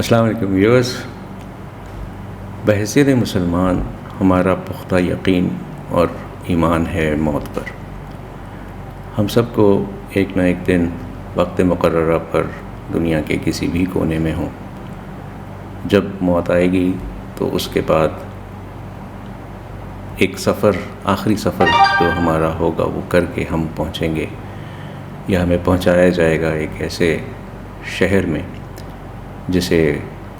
السلام علیکم ویورز. بحیثیت مسلمان ہمارا پختہ یقین اور ایمان ہے موت پر. ہم سب کو ایک نہ ایک دن وقت مقررہ پر دنیا کے کسی بھی کونے میں ہوں. جب موت آئے گی تو اس کے بعد ایک سفر، آخری سفر جو ہمارا ہوگا وہ کر کے ہم پہنچیں گے، یا ہمیں پہنچایا جائے گا ایک ایسے شہر میں جسے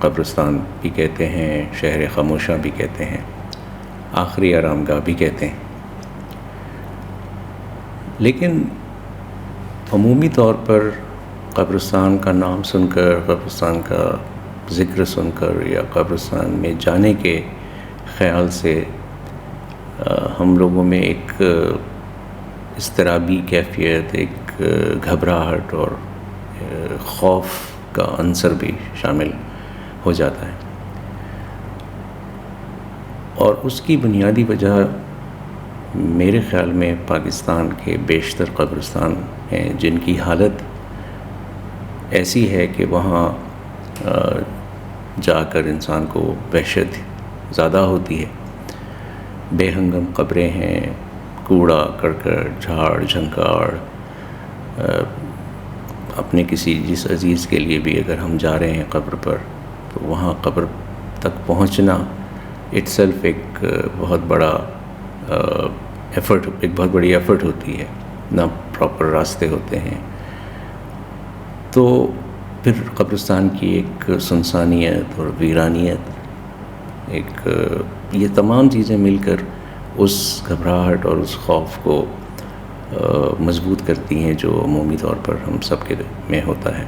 قبرستان بھی کہتے ہیں، شہر خاموشہ بھی کہتے ہیں، آخری آرام گاہ بھی کہتے ہیں. لیکن عمومی طور پر قبرستان کا نام سن کر، قبرستان کا ذکر سن کر یا قبرستان میں جانے کے خیال سے ہم لوگوں میں ایک اضطرابی کیفیت، ایک گھبراہٹ اور خوف کا عنصر بھی شامل ہو جاتا ہے. اور اس کی بنیادی وجہ میرے خیال میں پاکستان کے بیشتر قبرستان ہیں جن کی حالت ایسی ہے کہ وہاں جا کر انسان کو وحشت زیادہ ہوتی ہے. بے ہنگم قبریں ہیں، کوڑا کرکٹ، جھاڑ جھنکاڑ. اپنے کسی جس عزیز کے لیے بھی اگر ہم جا رہے ہیں قبر پر، تو وہاں قبر تک پہنچنا اٹ سیلف ایک بہت بڑا ایفرٹ، ایک بہت بڑی ایفرٹ ہوتی ہے. نہ پراپر راستے ہوتے ہیں. تو پھر قبرستان کی ایک سنسانیت اور ویرانیت، ایک یہ تمام چیزیں مل کر اس گھبراہٹ اور اس خوف کو مضبوط کرتی ہیں جو عمومی طور پر ہم سب کے میں ہوتا ہے.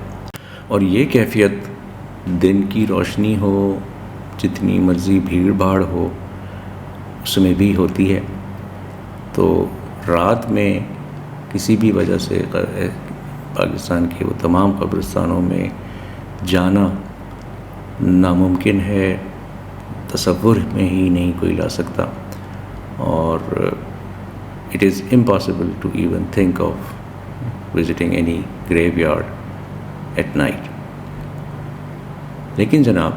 اور یہ کیفیت دن کی روشنی ہو، جتنی مرضی بھیڑ بھاڑ ہو، اس میں بھی ہوتی ہے. تو رات میں کسی بھی وجہ سے پاکستان کے وہ تمام قبرستانوں میں جانا ناممکن ہے، تصور میں ہی نہیں کوئی لا سکتا. اور it is impossible to even think of visiting any graveyard at night. لیکن جناب،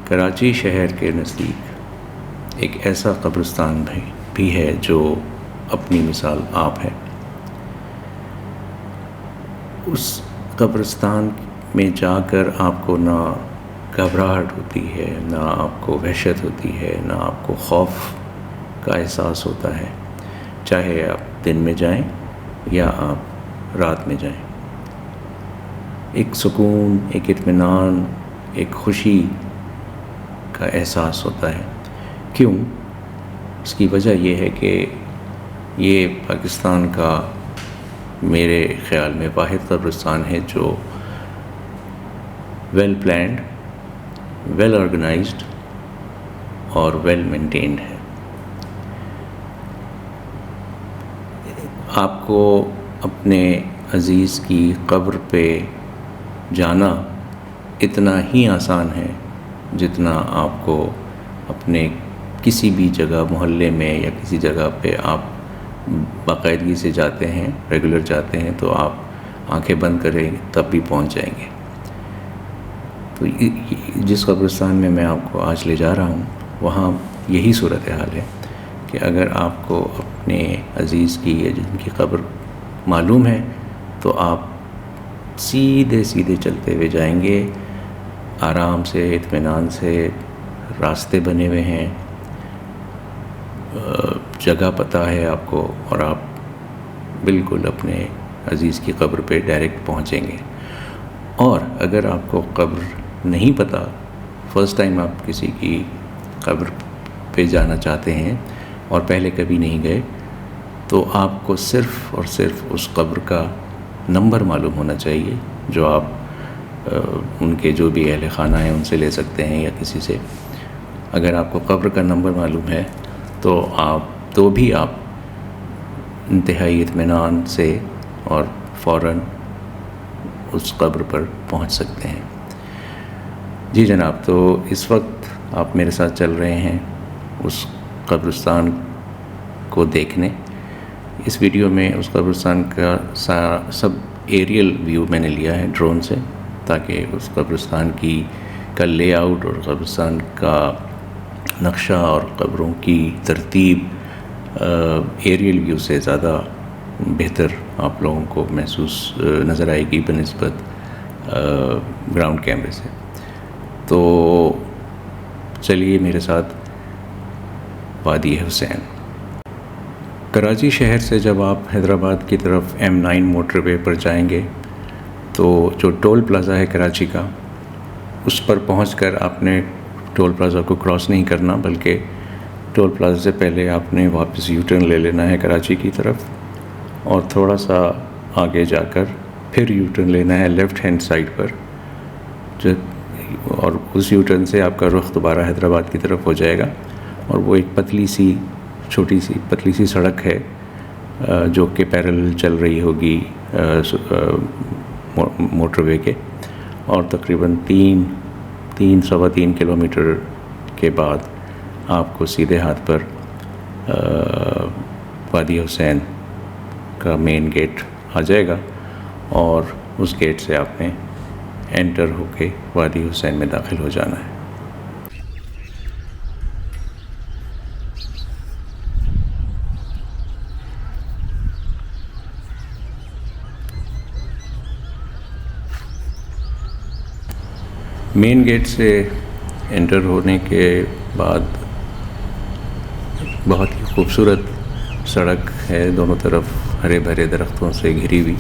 کراچی شہر کے نزدیک ایک ایسا قبرستان بھی ہے جو اپنی مثال آپ ہے. اس قبرستان میں جا کر آپ کو نہ گھبراہٹ ہوتی ہے، نہ آپ کو وحشت ہوتی ہے، نہ آپ کو خوف کا احساس ہوتا ہے، چاہے آپ دن میں جائیں یا آپ رات میں جائیں. ایک سکون، ایک اطمینان، ایک خوشی کا احساس ہوتا ہے. کیوں؟ اس کی وجہ یہ ہے کہ یہ پاکستان کا میرے خیال میں واحد قبرستان ہے جو ویل پلانڈ، ویل آرگنائزڈ اور ویل مینٹینڈ ہے. آپ کو اپنے عزیز کی قبر پہ جانا اتنا ہی آسان ہے جتنا آپ کو اپنے کسی بھی جگہ، محلے میں یا کسی جگہ پہ آپ باقاعدگی سے جاتے ہیں، ریگولر جاتے ہیں، تو آپ آنکھیں بند کریں تب بھی پہنچ جائیں گے. تو جس قبرستان میں آپ کو آج لے جا رہا ہوں، وہاں یہی صورتحال ہے کہ اگر آپ کو اپنے عزیز کی یا جن کی قبر معلوم ہے تو آپ سیدھے سیدھے چلتے ہوئے جائیں گے، آرام سے، اطمینان سے. راستے بنے ہوئے ہیں، جگہ پتہ ہے آپ کو، اور آپ بالکل اپنے عزیز کی قبر پہ ڈائریکٹ پہنچیں گے. اور اگر آپ کو قبر نہیں پتہ، فرسٹ ٹائم آپ کسی کی قبر پہ جانا چاہتے ہیں اور پہلے کبھی نہیں گئے، تو آپ کو صرف اور صرف اس قبر کا نمبر معلوم ہونا چاہیے جو آپ ان کے جو بھی اہل خانہ ہیں ان سے لے سکتے ہیں یا کسی سے. اگر آپ کو قبر کا نمبر معلوم ہے تو بھی آپ انتہائی اطمینان سے اور فوراً اس قبر پر پہنچ سکتے ہیں. جی جناب، تو اس وقت آپ میرے ساتھ چل رہے ہیں اس قبرستان کو دیکھنے. اس ویڈیو میں اس قبرستان کا سب ایریل ویو میں نے لیا ہے ڈرون سے، تاکہ اس قبرستان کا لے آؤٹ اور قبرستان کا نقشہ اور قبروں کی ترتیب ایریل ویو سے زیادہ بہتر آپ لوگوں کو محسوس نظر آئے گی بنسبت گراؤنڈ کیمرے سے۔ تو چلیے میرے ساتھ وادی حسین۔ کراچی شہر سے جب آپ حیدرآباد کی طرف M9 موٹر وے پر جائیں گے تو جو ٹول پلازا ہے کراچی کا، اس پر پہنچ کر آپ نے ٹول پلازا کو کراس نہیں کرنا، بلکہ ٹول پلازا سے پہلے آپ نے واپس یو ٹرن لے لینا ہے کراچی کی طرف، اور تھوڑا سا آگے جا کر پھر یو ٹرن لینا ہے لیفٹ ہینڈ سائڈ پر، اور اس یو ٹرن سے آپ کا رخ دوبارہ حیدرآباد کی طرف ہو جائے گا، اور وہ ایک پتلی سی سڑک ہے جو کہ پیرلل چل رہی ہوگی موٹر وے کے، اور تقریباً 3.3 کلومیٹر کے بعد آپ کو سیدھے ہاتھ پر وادی حسین کا مین گیٹ آ جائے گا، اور اس گیٹ سے آپ نے انٹر ہو کے وادی حسین میں داخل ہو جانا ہے۔ مین گیٹ سے انٹر ہونے کے بعد بہت ہی خوبصورت سڑک ہے، دونوں طرف ہرے بھرے درختوں سے گھری ہوئی۔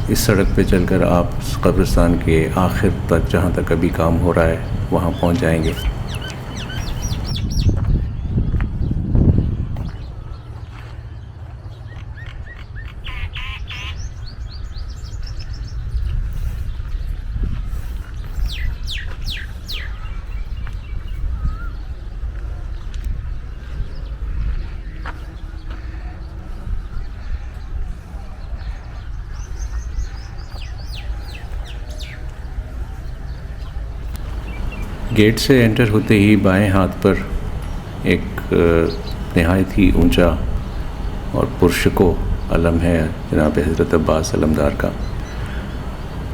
اس سڑک پہ چل کر آپ قبرستان کے آخر تک، جہاں تک ابھی کام ہو رہا ہے، وہاں پہنچ جائیں گے۔ گیٹ سے انٹر ہوتے ہی بائیں ہاتھ پر ایک نہایت ہی اونچا اور پرشکو علم ہے جناب حضرت عباس علمدار کا۔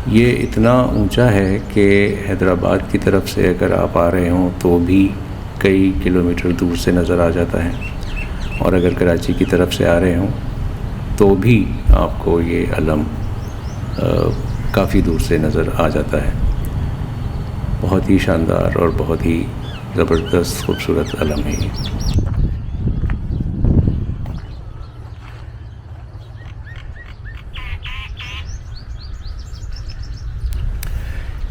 یہ اتنا اونچا ہے کہ حیدرآباد کی طرف سے اگر آپ آ رہے ہوں تو بھی کئی کلومیٹر دور سے نظر آ جاتا ہے، اور اگر کراچی کی طرف سے آ رہے ہوں تو بھی آپ کو یہ علم کافی دور سے نظر آ جاتا ہے۔ بہت ہی شاندار اور بہت ہی زبردست خوبصورت علم ہے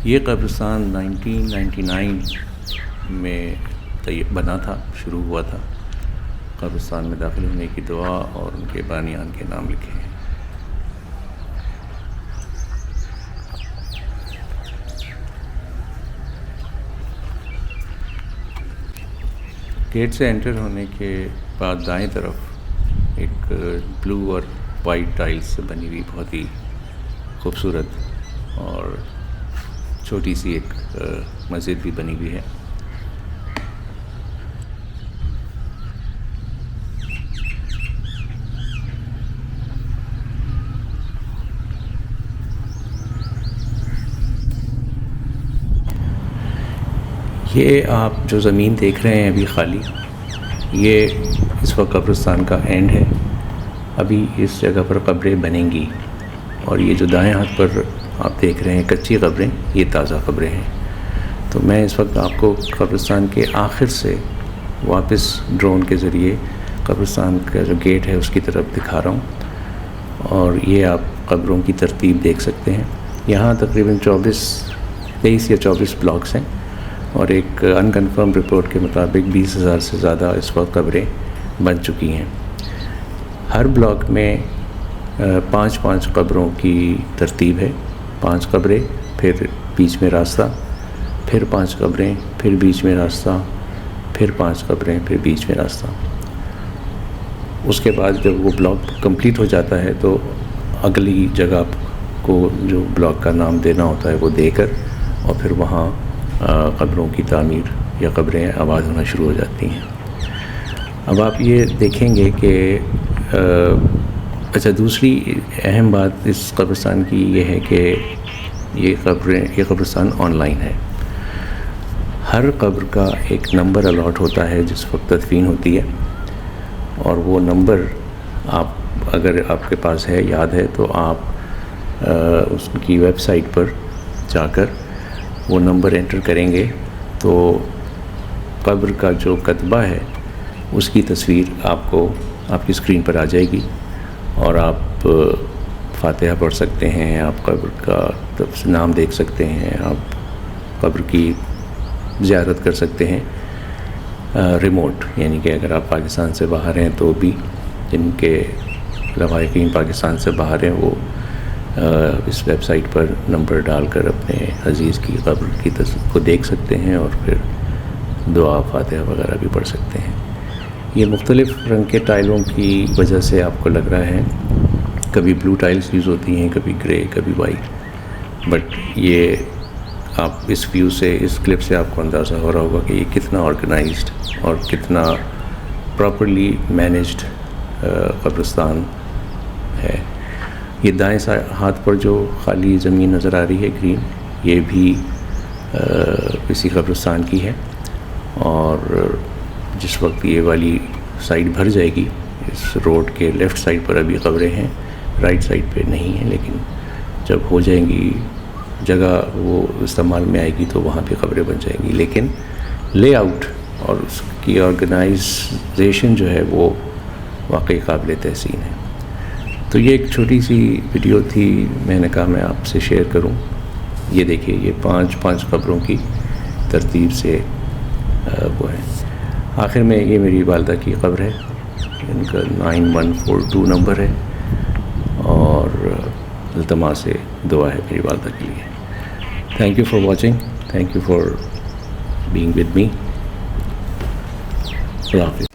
یہ قبرستان 1999 میں بنا تھا، شروع ہوا تھا۔ قبرستان میں داخل ہونے کی دعا اور ان کے بانیان کے نام لکھے ہیں۔ گیٹ سے انٹر ہونے کے بعد دائیں طرف ایک بلو اور وائٹ ٹائلز سے بنی ہوئی بہت ہی خوبصورت اور چھوٹی سی ایک مسجد بھی بنی ہوئی ہے۔ یہ آپ جو زمین دیکھ رہے ہیں ابھی خالی، یہ اس وقت قبرستان کا اینڈ ہے۔ ابھی اس جگہ پر قبریں بنیں گی، اور یہ جو دائیں ہاتھ پر آپ دیکھ رہے ہیں کچی قبریں، یہ تازہ قبریں ہیں۔ تو میں اس وقت آپ کو قبرستان کے آخر سے واپس ڈرون کے ذریعے قبرستان کا جو گیٹ ہے اس کی طرف دکھا رہا ہوں، اور یہ آپ قبروں کی ترتیب دیکھ سکتے ہیں۔ یہاں تقریباً 23 یا 24 بلاکس ہیں، اور ایک انکنفرم رپورٹ کے مطابق 20,000 سے زیادہ اس وقت قبریں بن چکی ہیں۔ ہر بلاک میں 5 قبروں کی ترتیب ہے، 5 قبریں، پھر بیچ میں راستہ، پھر 5 قبریں، پھر بیچ میں راستہ، پھر 5 قبریں، پھر بیچ میں راستہ۔ اس کے بعد جب وہ بلاک کمپلیٹ ہو جاتا ہے تو اگلی جگہ کو جو بلاک کا نام دینا ہوتا ہے وہ دے کر، اور پھر وہاں قبروں کی تعمیر یا قبریں آباد ہونا شروع ہو جاتی ہیں۔ اب آپ یہ دیکھیں گے کہ اچھا، دوسری اہم بات اس قبرستان کی یہ ہے کہ یہ قبرستان آن لائن ہے. ہر قبر کا ایک نمبر الاٹ ہوتا ہے جس وقت تدفین ہوتی ہے، اور وہ نمبر اگر آپ کے پاس ہے، یاد ہے، تو آپ اس کی ویب سائٹ پر جا کر وہ نمبر انٹر کریں گے تو قبر کا جو کتبہ ہے اس کی تصویر آپ کی اسکرین پر آ جائے گی، اور آپ فاتحہ پڑھ سکتے ہیں، آپ قبر کا نام دیکھ سکتے ہیں، آپ قبر کی زیارت کر سکتے ہیں ریموٹ، یعنی کہ اگر آپ پاکستان سے باہر ہیں تو بھی، جن کے لواحقین پاکستان سے باہر ہیں وہ اس ویب سائٹ پر نمبر ڈال کر اپنے عزیز کی قبر کی تصویر کو دیکھ سکتے ہیں اور پھر دعا فاتحہ وغیرہ بھی پڑھ سکتے ہیں. یہ مختلف رنگ کے ٹائلوں کی وجہ سے آپ کو لگ رہا ہے، کبھی بلو ٹائلز یوز ہوتی ہیں، کبھی گرے، کبھی وائٹ، بٹ یہ آپ اس ویو سے، اس کلپ سے آپ کو اندازہ ہو رہا ہوگا کہ یہ کتنا آرگنائزڈ اور کتنا پراپرلی مینیجڈ قبرستان ہے. یہ دائیں ہاتھ پر جو خالی زمین نظر آ رہی ہے گرین، یہ بھی اسی قبرستان کی ہے، اور جس وقت یہ والی سائڈ بھر جائے گی، اس روڈ کے لیفٹ سائڈ پر ابھی قبریں ہیں، رائٹ سائڈ پہ نہیں ہیں، لیکن جب ہو جائیں گی، جگہ وہ استعمال میں آئے گی تو وہاں پہ قبریں بن جائیں گی. لیکن لے آؤٹ اور اس کی آرگنائزیشن جو ہے وہ واقعی قابل تحسین ہے. تو یہ ایک چھوٹی سی ویڈیو تھی، میں نے کہا میں آپ سے شیئر کروں. یہ دیکھیے، یہ پانچ قبروں کی ترتیب سے وہ ہے. آخر میں یہ میری والدہ کی قبر ہے، ان کا 9142 نمبر ہے، اور التماس سے دعا ہے میری والدہ کے لیے. Thank you for watching, thank you for being with me. اللہ حافظ.